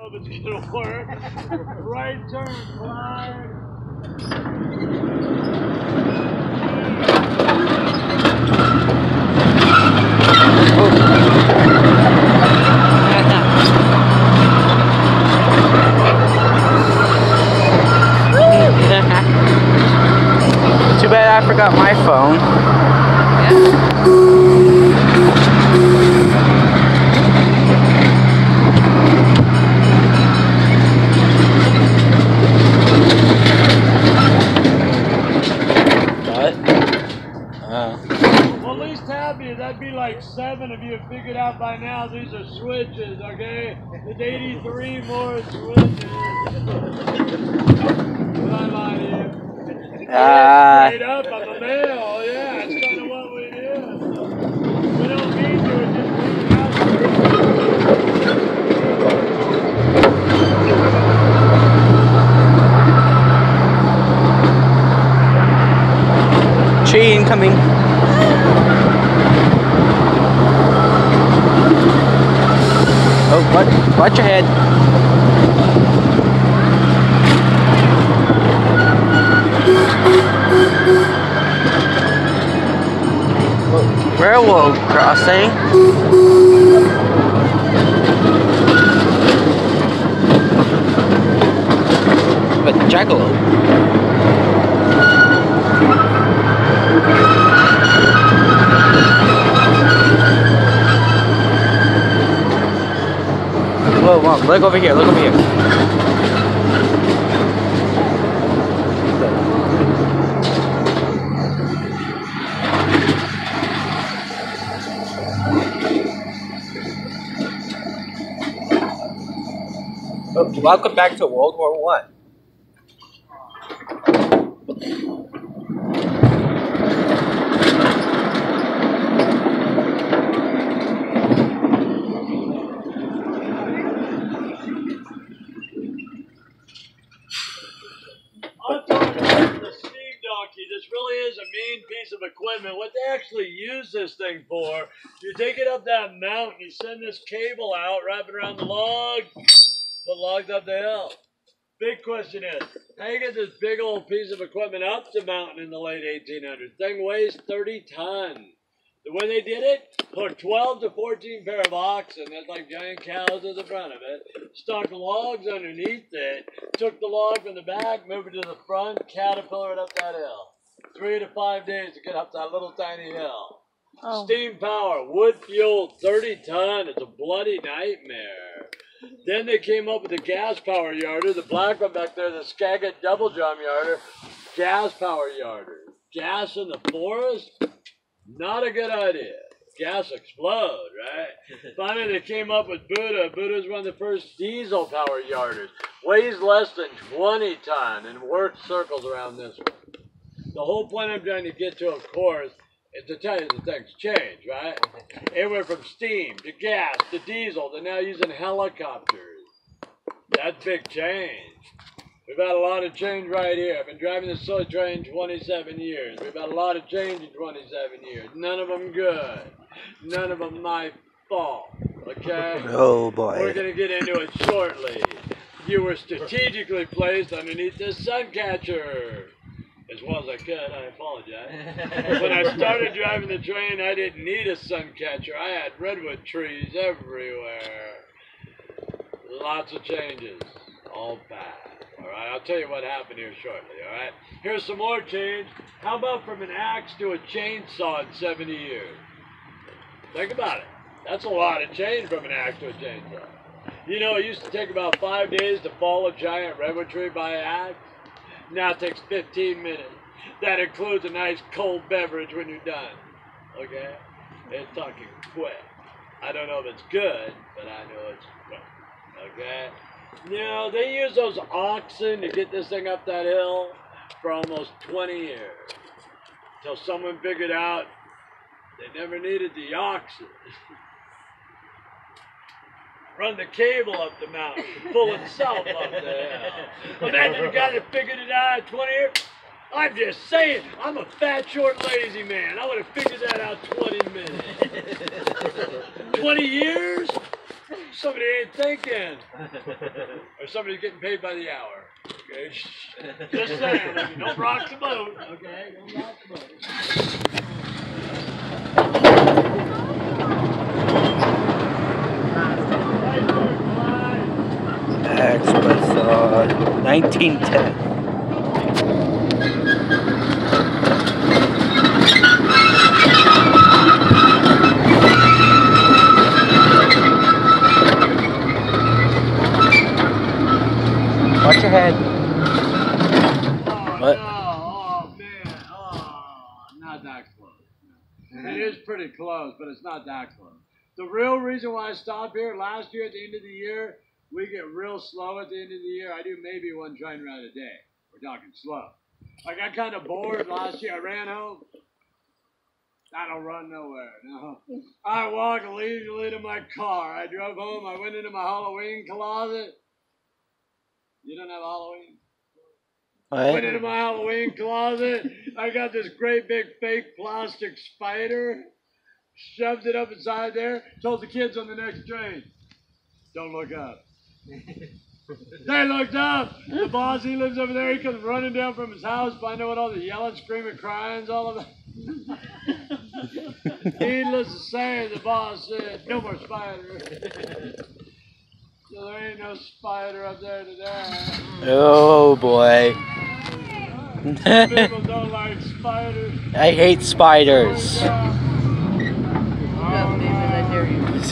Hope it's gonna work. Right turn, Clyde. Too bad I forgot my phone. Well, at least happy. That'd be like 7 if you have figured out by now. These are switches, okay? There's 83 more switches. Did I lie to you? Straight up, I'm a male. Yeah, it's kind of what we do. We don't mean to. It just brings out. Tree incoming. Oh, what? Watch your head. Railroad crossing. But jackalope. Whoa, whoa, look over here, look over here. Oh, welcome back to World War I. I'm talking about the steam donkey. This really is a mean piece of equipment. What they actually use this thing for, you take it up that mountain, you send this cable out, wrap it around the log, put logs up the hill. Big question is, how you get this big old piece of equipment up the mountain in the late 1800s? Thing weighs 30 tons. When they did it, put 12 to 14 pair of oxen, that's like giant cows at the front of it, stuck logs underneath it, took the log from the back, moved it to the front, caterpillar it up that hill. 3 to 5 days to get up that little tiny hill. Oh. Steam power, wood fuel, 30 ton, it's a bloody nightmare. Then they came up with the gas power yarder, the black one back there, the Skagit double drum yarder, gas power yarder. Gas in the forest? Not a good idea. Gas explode, right? Finally, they came up with Buddha. Buddha's one of the first diesel power yarders. Weighs less than 20 ton and works circles around this one. The whole point I'm trying to get to, of course, is to tell you that things change, right? It went from steam to gas to diesel to now using helicopters. That's big change. We've had a lot of change right here. I've been driving this soy train 27 years. We've had a lot of change in 27 years. None of them good. None of them my fault. Okay? Oh boy. We're going to get into it shortly. You were strategically placed underneath this sun catcher. As well as I could, I apologize. When I started driving the train, I didn't need a sun catcher. I had redwood trees everywhere. Lots of changes. All bad. Alright, I'll tell you what happened here shortly, alright? Here's some more change. How about from an axe to a chainsaw in 70 years? Think about it. That's a lot of change from an axe to a chainsaw. You know, it used to take about 5 days to fall a giant redwood tree by axe. Now it takes 15 minutes. That includes a nice cold beverage when you're done. Okay? It's talking quick. I don't know if it's good, but I know it's quick. Okay? Now, they use those oxen to get this thing up that hill for almost 20 years. Until someone figured out they never needed the oxen. Run the cable up the mountain, pull itself up the hill. Imagine the guy that figured it out in 20 years. I'm just saying, I'm a fat, short, lazy man. I would have figured that out 20 minutes. 20 years? Somebody ain't thinking. Or somebody's getting paid by the hour. Okay? Just saying. I mean, don't rock the boat. Okay? Don't rock the boat. Express 1910. Watch your head. What? No. Oh, man. Oh, not that close. No. It is pretty close, but it's not that close. The real reason why I stopped here last year at the end of the year, we get real slow at the end of the year. I do maybe one train ride a day. We're talking slow. I got kind of bored last year. I ran home. I don't run nowhere, no. I walked leisurely to my car. I drove home. I went into my Halloween closet. You don't have Halloween? What? Went into my Halloween closet. I got this great big fake plastic spider. Shoved it up inside there. Told the kids on the next train, don't look up. They looked up. The boss, he lives over there. He comes running down from his house, finding out what all the yelling, screaming, crying's all about. Needless to say, the boss said, no more spider. So there ain't no spider up there today. Oh boy. People don't like spiders. I hate spiders.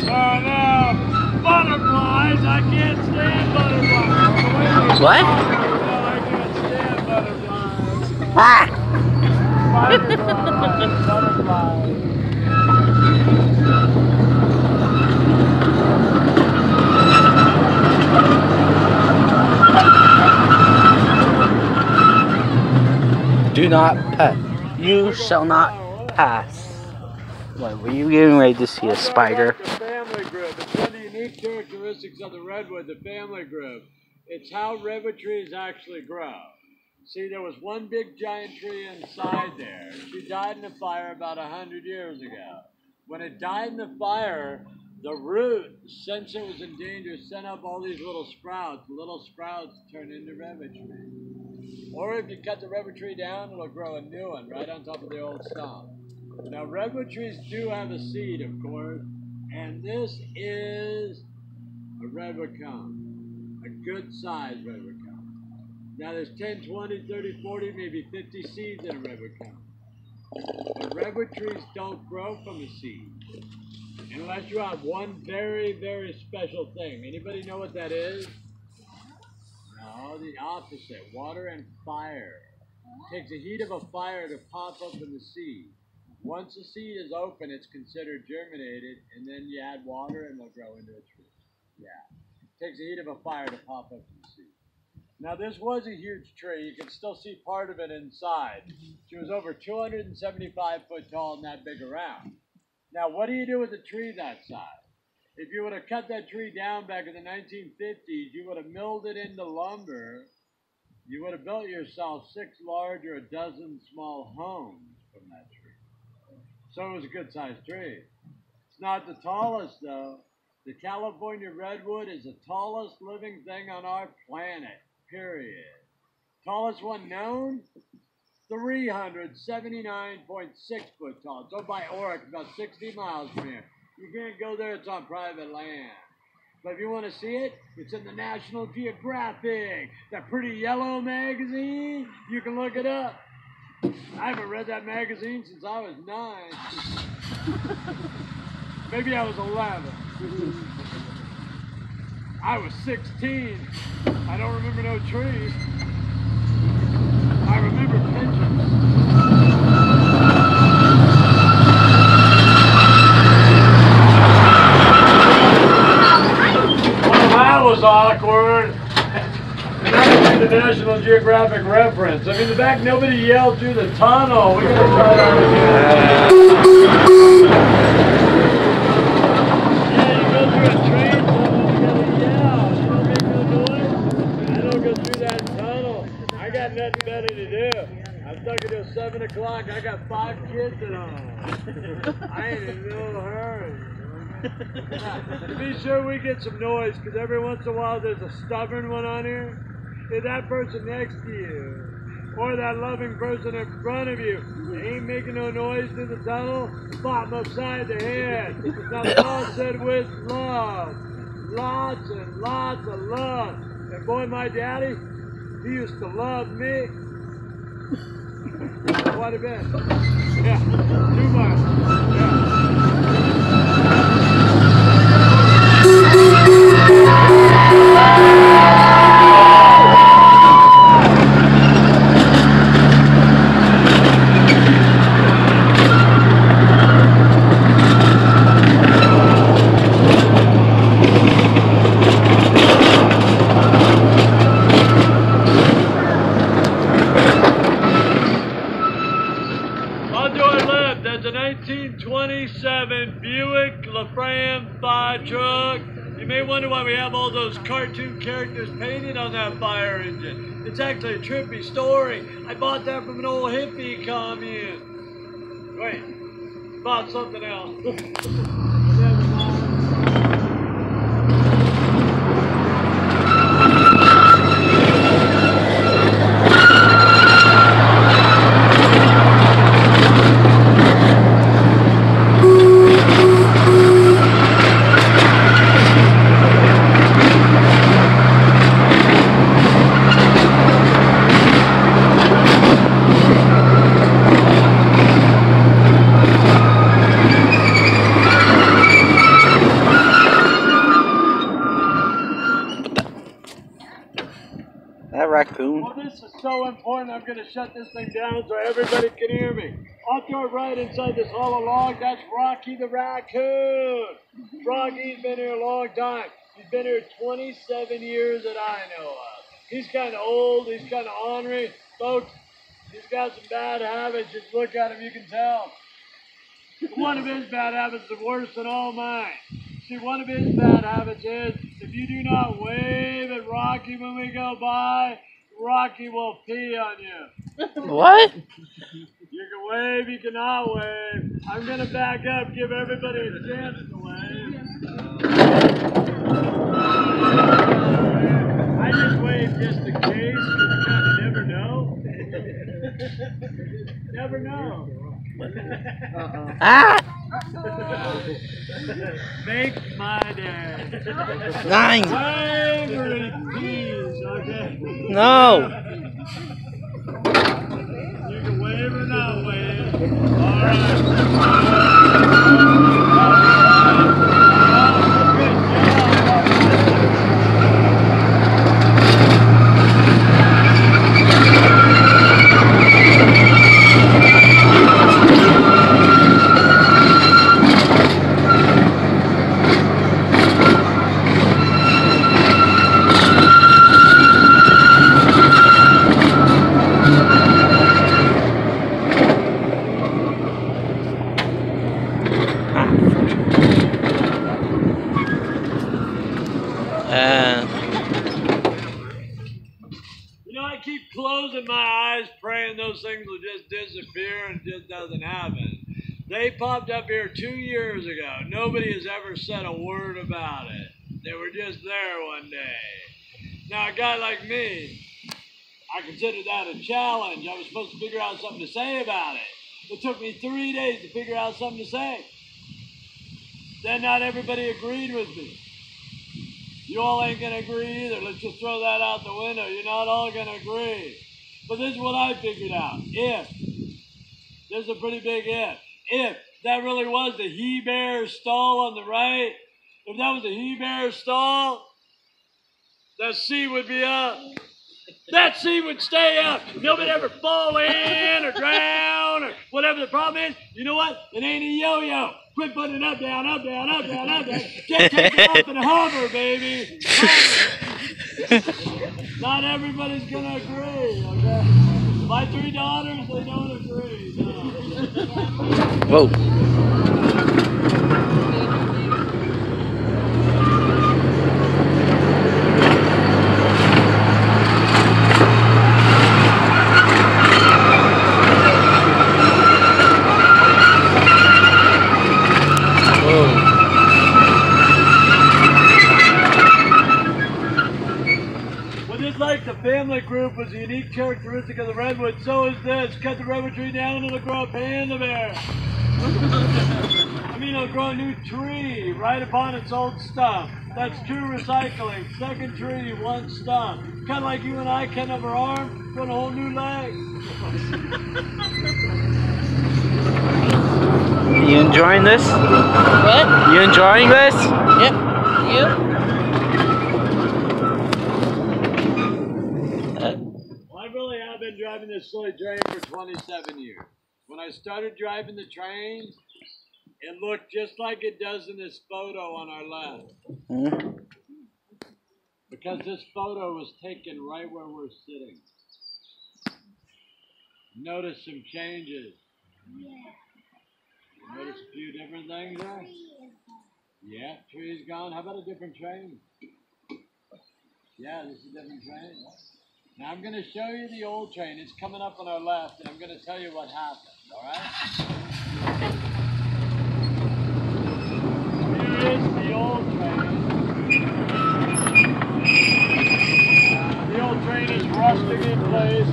Oh no, butterflies! I can't stand butterflies. What? No, I can't stand butterflies. Ah! Spiders are alright, butterflies. Do not pass. You shall not pass. What, were you getting ready to see a spider? The family group. It's one of the unique characteristics of the redwood, the family group. It's how redwood trees actually grow. See, there was one big giant tree inside there. She died in a fire about 100 years ago. When it died in the fire, the root, since it was in danger, sent up all these little sprouts. The little sprouts turn into redwood trees. Or if you cut the redwood tree down, it'll grow a new one right on top of the old stump. Now, redwood trees do have a seed, of course, and this is a redwood cone, a good-sized redwood cone. Now, there's 10, 20, 30, 40, maybe 50 seeds in a redwood cone. But redwood trees don't grow from a seed unless you have one very, very special thing. Anybody know what that is? No, the opposite, water and fire. It takes the heat of a fire to pop open the seed. Once the seed is open, it's considered germinated, and then you add water and it'll grow into a tree. Yeah. It takes the heat of a fire to pop open the seed. Now, this was a huge tree. You can still see part of it inside. She was over 275 foot tall and that big around. Now, what do you do with a tree that size? If you would have cut that tree down back in the 1950s, you would have milled it into lumber. You would have built yourself 6 large or a dozen small homes from that tree. So it was a good-sized tree. It's not the tallest, though. The California redwood is the tallest living thing on our planet, period. Tallest one known? 379.6 foot tall. It's over by Oregon, about 60 miles from here. You can't go there, it's on private land. But if you want to see it, it's in the National Geographic, that pretty yellow magazine. You can look it up. I haven't read that magazine since I was 9. Maybe I was 11. I was 16. I don't remember no trees. I remember pensions. That was awkward. And that would be the National Geographic reference. I mean, the back, nobody yelled through the tunnel. We gotta try that again. Yeah, you go through a train tunnel, you gotta yell. You don't make no noise. I don't go through that tunnel. I got nothing better to do. I'm stuck until 7 o'clock. I got 5 kids at home. I ain't in no hurry. Be sure we get some noise, because every once in a while there's a stubborn one on here. If that person next to you, or that loving person in front of you, ain't making no noise through the tunnel, pop them upside the head. Now Paul said with love, lots and lots of love. And boy, my daddy, he used to love me. Quite a bit. Yeah, too much. Yeah. There's a 1927 Buick LaFrance fire truck. You may wonder why we have all those cartoon characters painted on that fire engine. It's actually a trippy story. I bought that from an old hippie commune. Wait, bought something else. That raccoon. Well, this is so important, I'm going to shut this thing down so everybody can hear me. Off to our right inside this hollow log, that's Rocky the raccoon. Rocky's been here a long time. He's been here 27 years that I know of. He's kind of old, he's kind of ornery. Folks, he's got some bad habits. Just look at him, you can tell. One of his bad habits is worse than all mine. See, one of his bad habits is, if you do not wave at Rocky when we go by, Rocky will pee on you. What? You can wave, you cannot wave. I'm going to back up, give everybody a chance to wave. I just wave just in case, because you kind of never know. Never know. Ah! Make my day. 9. Wave or he pees, okay? No. You can wave or not wave. Alright. You know, I keep closing my eyes, praying those things will just disappear, and it just doesn't happen. They popped up here 2 years ago. Nobody has ever said a word about it. They were just there one day. Now, a guy like me, I consider that a challenge. I was supposed to figure out something to say about it. It took me 3 days to figure out something to say. Then not everybody agreed with me. You all ain't going to agree either. Let's just throw that out the window. You're not all going to agree. But this is what I figured out. If, there's a pretty big if that really was the he-bear stall on the right, if that was the he-bear stall, that sea would be up. That sea would stay up. Nobody ever fall in or drown or whatever the problem is. You know what? It ain't a yo-yo. Quit putting it up, down, up, down, up, down, up, down. Get take it up and hover, baby. Hover. Not everybody's going to agree, okay? My 3 daughters, they don't agree. No. Whoa. Whoa. just like the family group was a unique characteristic of the redwood, so is this. Cut the redwood tree down and it'll grow a panda bear. I mean, it'll grow a new tree right upon its old stump. That's true recycling. Second tree, one stump. Kind of like you and I cut up our arm, put a whole new leg. You enjoying this? What? You enjoying this? Yep. You? Well, I really have been driving this silly train for 27 years. When I started driving the train, it looked just like it does in this photo on our left. Hmm? Because this photo was taken right where we're sitting. Notice some changes. Notice a few different things there? Yeah, tree's gone. How about a different train? Yeah, this is a different train. Now I'm going to show you the old train. It's coming up on our left, and I'm going to tell you what happened, all right? Here is the old train. The old train is rusting in place.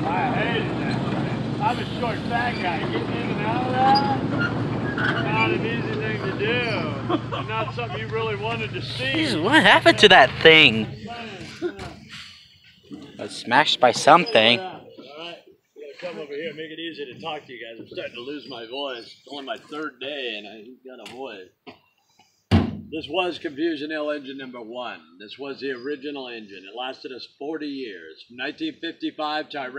I hated that train. I'm a short, fat guy. Getting in and out of that, not an easy thing to do. And not something you really wanted to see. Jeez, what happened to that thing? It was smashed by something. All right, come over here, make it easy to talk to you guys. I'm starting to lose my voice. It's only my third day and I got a voice. This was Confusion Hill engine number 1. This was the original engine. It lasted us 40 years. From 1955 to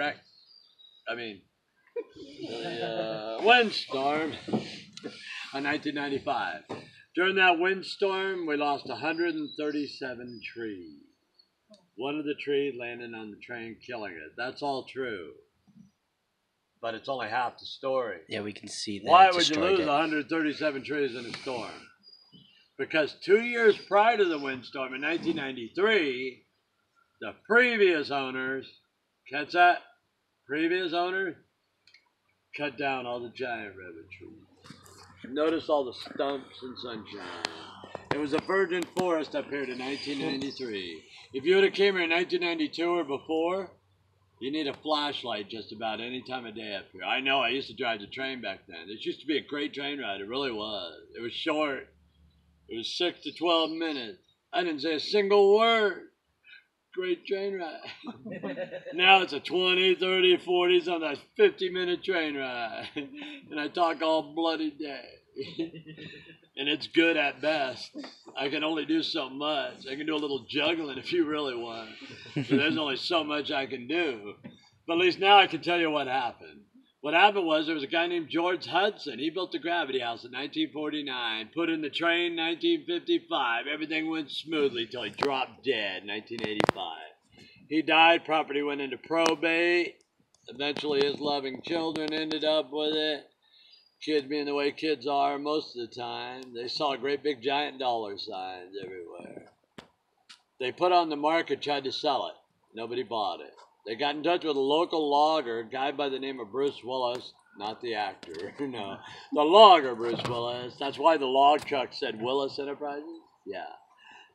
windstorm on 1995. During that windstorm, we lost 137 trees. One of the trees landing on the train, killing it. That's all true. But it's only half the story. Yeah, we can see that. Why would you lose 137 trees in a storm? Because 2 years prior to the windstorm in 1993, the previous owners, catch that? Previous owners cut down all the giant redwood trees. Notice all the stumps and sunshine. It was a virgin forest up here to 1993. If you would have came here in 1992 or before, you need a flashlight just about any time of day up here. I know, I used to drive the train back then. It used to be a great train ride. It really was. It was short. It was 6 to 12 minutes. I didn't say a single word. Great train ride. Now it's a 20, 30, 40, sometimes 50-minute train ride. And I talk all bloody day. And it's good at best. I can only do so much. I can do a little juggling if you really want. But there's only so much I can do. But at least now I can tell you what happened. What happened was there was a guy named George Hudson. He built the gravity house in 1949, put in the train in 1955. Everything went smoothly till he dropped dead in 1985. He died, property went into probate. Eventually his loving children ended up with it. Kids being the way kids are most of the time, they saw great big giant dollar signs everywhere. They put on the market, tried to sell it. Nobody bought it. They got in touch with a local logger, a guy by the name of Bruce Willis, not the actor, no. The logger, Bruce Willis. That's why the log truck said Willis Enterprises? Yeah.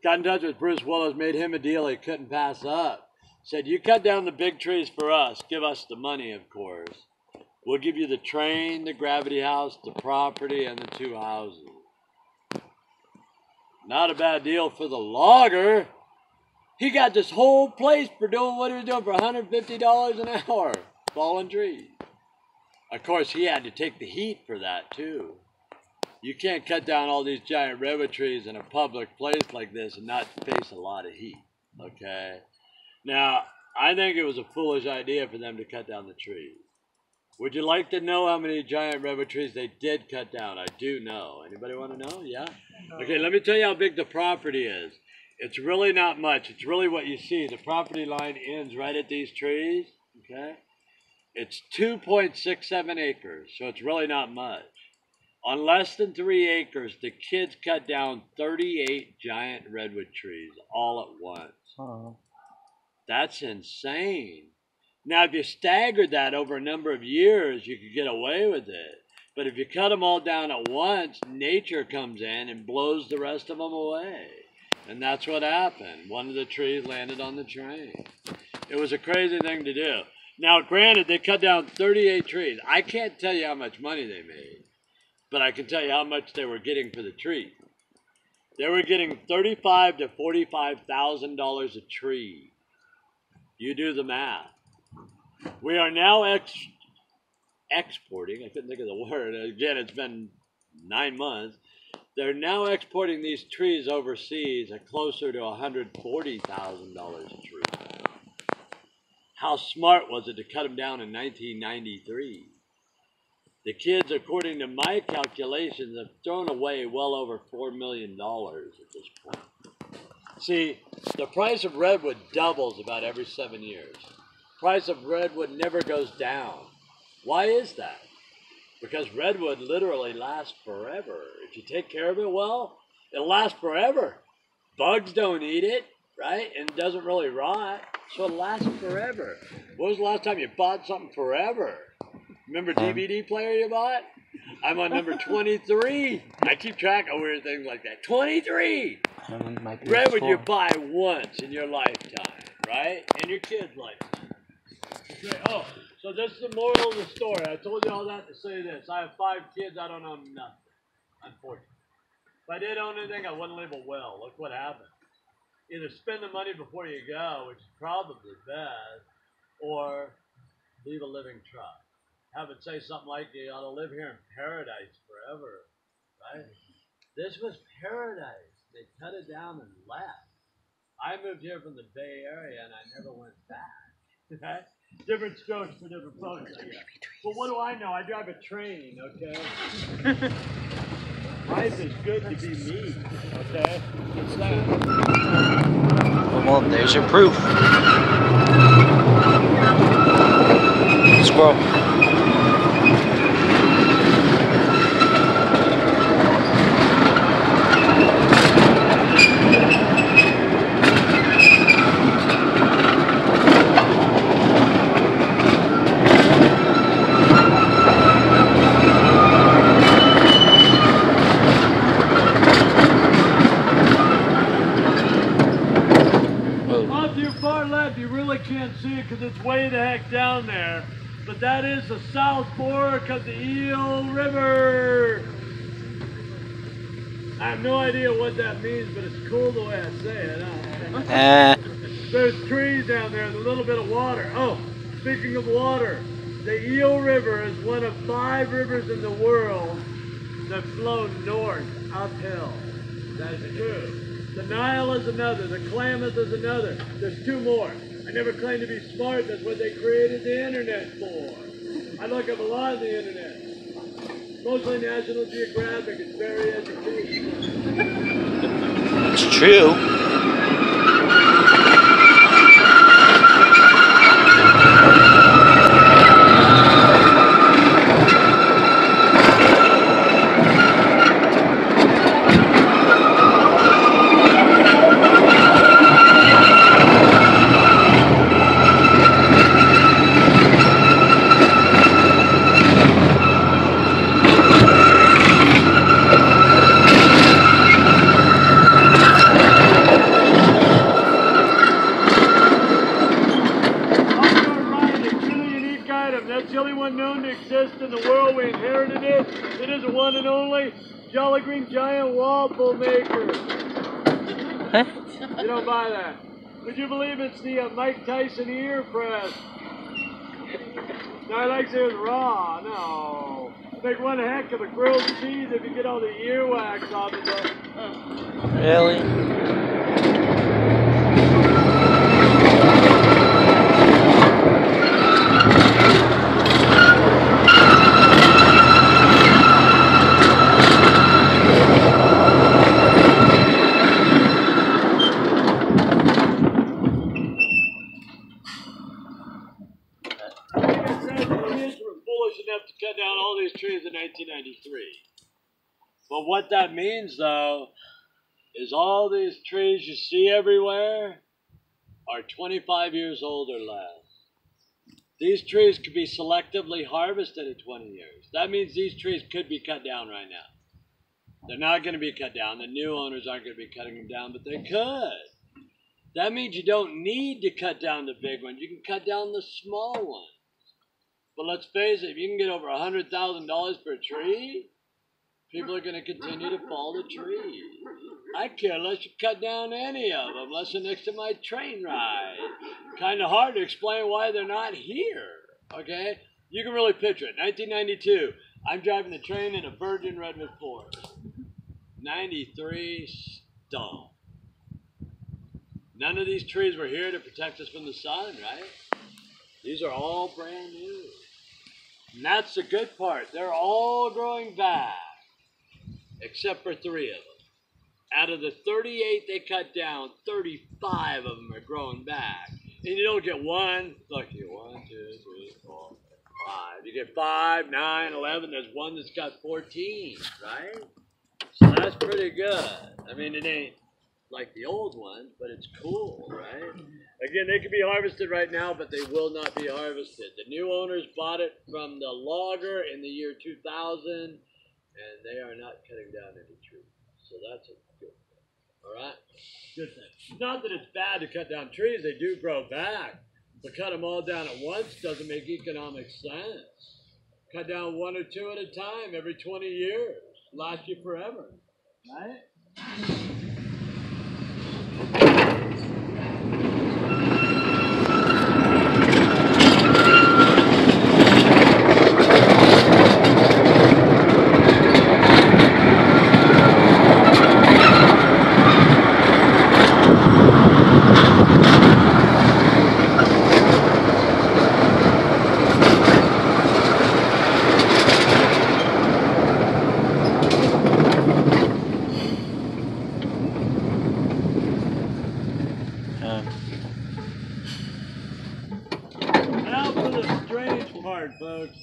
Got in touch with Bruce Willis, made him a deal he couldn't pass up. Said, you cut down the big trees for us. Give us the money, of course. We'll give you the train, the gravity house, the property, and the 2 houses. Not a bad deal for the logger. He got this whole place for doing what he was doing for $150 an hour, falling trees. Of course, he had to take the heat for that, too. You can't cut down all these giant redwood trees in a public place like this and not face a lot of heat, okay? Now, I think it was a foolish idea for them to cut down the trees. Would you like to know how many giant redwood trees they did cut down? I do know. Anybody want to know? Yeah? Okay, let me tell you how big the property is. It's really not much. It's really what you see. The property line ends right at these trees, okay? It's 2.67 acres, so it's really not much. On less than 3 acres, the kids cut down 38 giant redwood trees all at once. Oh. That's insane. Now, if you staggered that over a number of years, you could get away with it. But if you cut them all down at once, nature comes in and blows the rest of them away. And that's what happened. One of the trees landed on the train. It was a crazy thing to do. Now, granted, they cut down 38 trees. I can't tell you how much money they made, but I can tell you how much they were getting for the tree. They were getting $35,000 to $45,000 a tree. You do the math. We are now exporting. I couldn't think of the word. Again, it's been 9 months. They're now exporting these trees overseas at closer to $140,000 a tree. How smart was it to cut them down in 1993? The kids, according to my calculations, have thrown away well over $4 million at this point. See, the price of redwood doubles about every 7 years. Price of redwood never goes down. Why is that? Because redwood literally lasts forever. If you take care of it well, it'll last forever. Bugs don't eat it, right? And it doesn't really rot, so it lasts forever. When was the last time you bought something forever? Remember DVD player you bought? I'm on number 23. I keep track of weird things like that. 23! Redwood you buy once in your lifetime, right? In your kid's lifetime. Okay. Oh, so this is the moral of the story. I told you all that to say this. I have 5 kids. I don't own nothing, unfortunately. If I did own anything, I wouldn't leave a will. Look what happened. Either spend the money before you go, which is probably best, or leave a living trust. Have it say something like, you ought to live here in paradise forever, right? This was paradise. They cut it down and left. I moved here from the Bay Area, and I never went back. Okay? Different strokes for different folks, I guess. But what do I know? I drive a train, okay? Life is good to be me, okay? It's that. Well, there's your proof. Squirrel. You really can't see it because it's way the heck down there. But that is the south fork of the Hill River. I have no idea what that means, but it's cool the way I say it. Huh? There's trees down there and a little bit of water. Oh, speaking of water, the Hill River is one of 5 rivers in the world that flow north uphill. That is true. The Nile is another. The Klamath is another. There's 2 more. I never claimed to be smart. That's what they created the internet for. I look up a lot of the internet. Mostly National Geographic. It's very educational. It's true. That's the only one known to exist in the world. We inherited it. It is the one and only Jolly Green Giant waffle maker. You don't buy that. Would you believe it's the Mike Tyson ear press? No, I like to say it's raw. No. Make one heck of a grilled cheese if you get all the earwax off of it. Really? Enough to cut down all these trees in 1993. But what that means, though, is all these trees you see everywhere are 25 years old or less. These trees could be selectively harvested at 20 years. That means these trees could be cut down right now. They're not going to be cut down. The new owners aren't going to be cutting them down, but they could. That means you don't need to cut down the big ones. You can cut down the small ones. But let's face it, if you can get over $100,000 per tree, people are going to continue to fall the tree. I care less you cut down any of them, less than next to my train ride. Kind of hard to explain why they're not here, okay? You can really picture it. 1992, I'm driving the train in a virgin redwood forest. 93 stone. None of these trees were here to protect us from the sun, right? These are all brand new. And that's the good part. They're all growing back, except for 3 of them. Out of the 38 they cut down, 35 of them are growing back. And you don't get one. Look, you get 1, 2, 3, 4, 5. You get 5, 9, 11. There's one that's got 14, right? So that's pretty good. I mean, it ain't like the old one, but it's cool, right? Again, they can be harvested right now, but they will not be harvested. The new owners bought it from the logger in the year 2000, and they are not cutting down any trees. So that's a good thing, all right? Good thing. Not that it's bad to cut down trees. They do grow back. But cut them all down at once doesn't make economic sense. Cut down 1 or 2 at a time every 20 years. Last you forever, right? Now for the strange part, folks.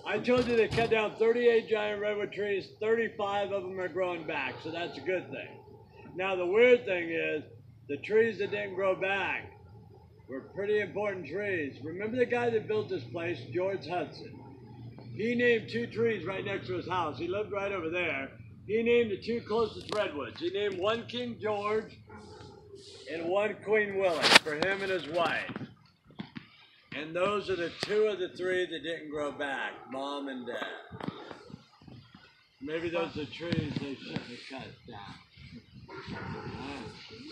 I told you they cut down 38 giant redwood trees, 35 of them are growing back, so that's a good thing. Now the weird thing is, the trees that didn't grow back were pretty important trees. Remember the guy that built this place, George Hudson? He named 2 trees right next to his house. He lived right over there. He named the 2 closest redwoods. He named one King George and one Queen Willie for him and his wife. And those are the 2 of the 3 that didn't grow back, Mom and Dad. Maybe those are trees they shouldn't have cut down.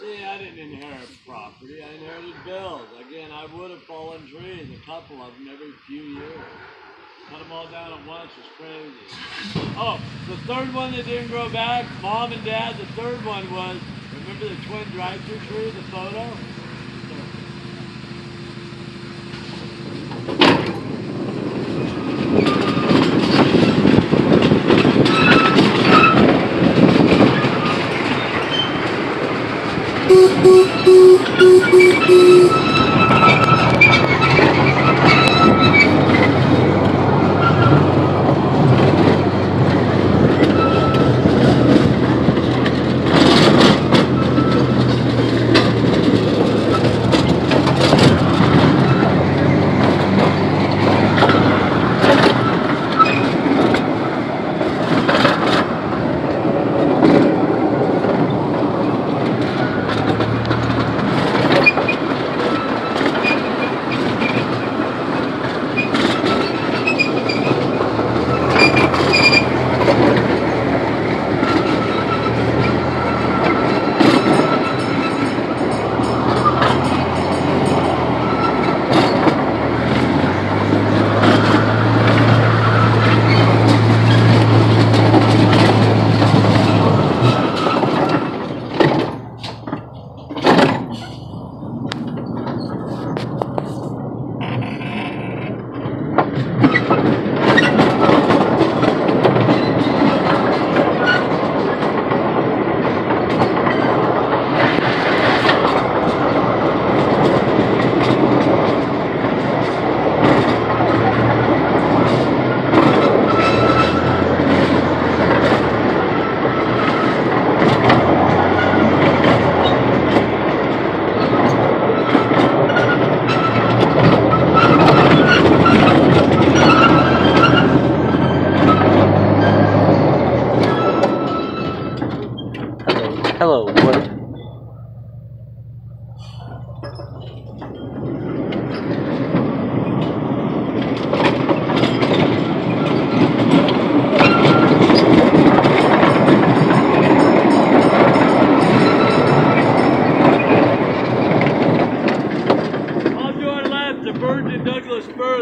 See, I didn't inherit property. I inherited bills. Again, I would have fallen trees, a couple of them every few years. Cut them all down at once was crazy. Oh, the 3rd one that didn't grow back, Mom and Dad, the 3rd one was, remember the twin drive-through tree, the photo?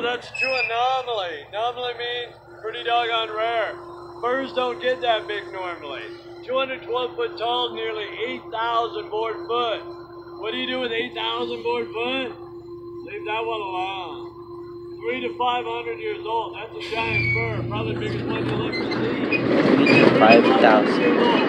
That's true anomaly. Anomaly means pretty doggone rare. Birds don't get that big normally. 212 foot tall, nearly 8,000 board foot. What do you do with 8,000 board foot? Leave that one alone. 300 to 500 years old. That's a giant bird. Probably the biggest one you'll ever see. 5,000.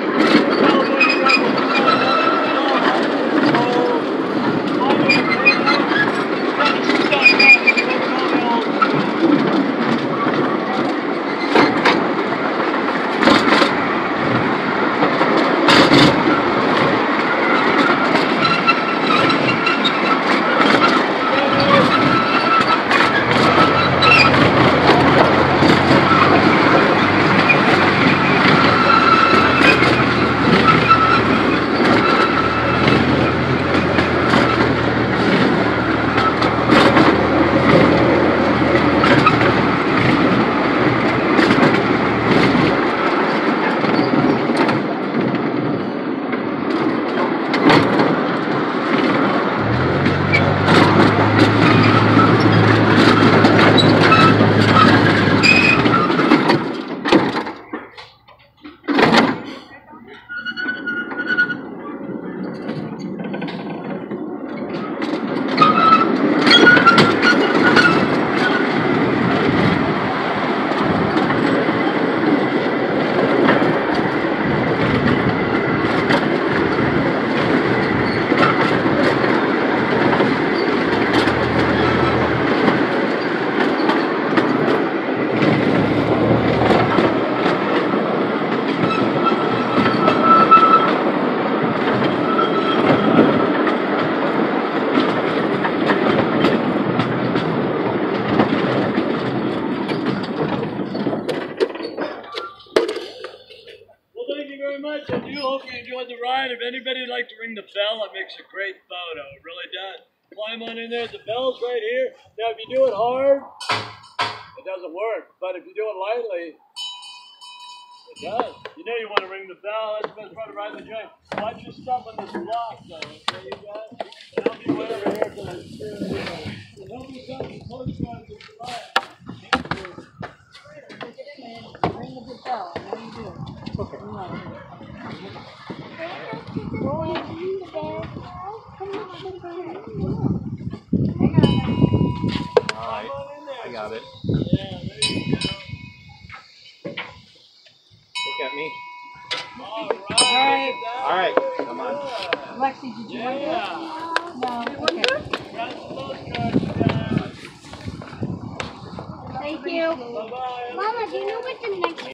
Much. I do hope you enjoyed the ride. If anybody would like to ring the bell, it makes a great photo. It really does. Climb on in there. The bell's right here. Now, if you do it hard, it doesn't work. But if you do it lightly, it does. You know you want to ring the bell. That's the best part of riding the joint. Watch your stuff on this block, though. Okay, you guys? And I'll be way over here till I steer the wheel. And help me come and close to the ride. Ring the bell. What do you do? Okay. Alright, I got it. Yeah, there you go. Look at me. Alright. Alright, come on. Lexi, did you want this? No. Okay. Thank you. Bye-bye. Mama, do you know what the next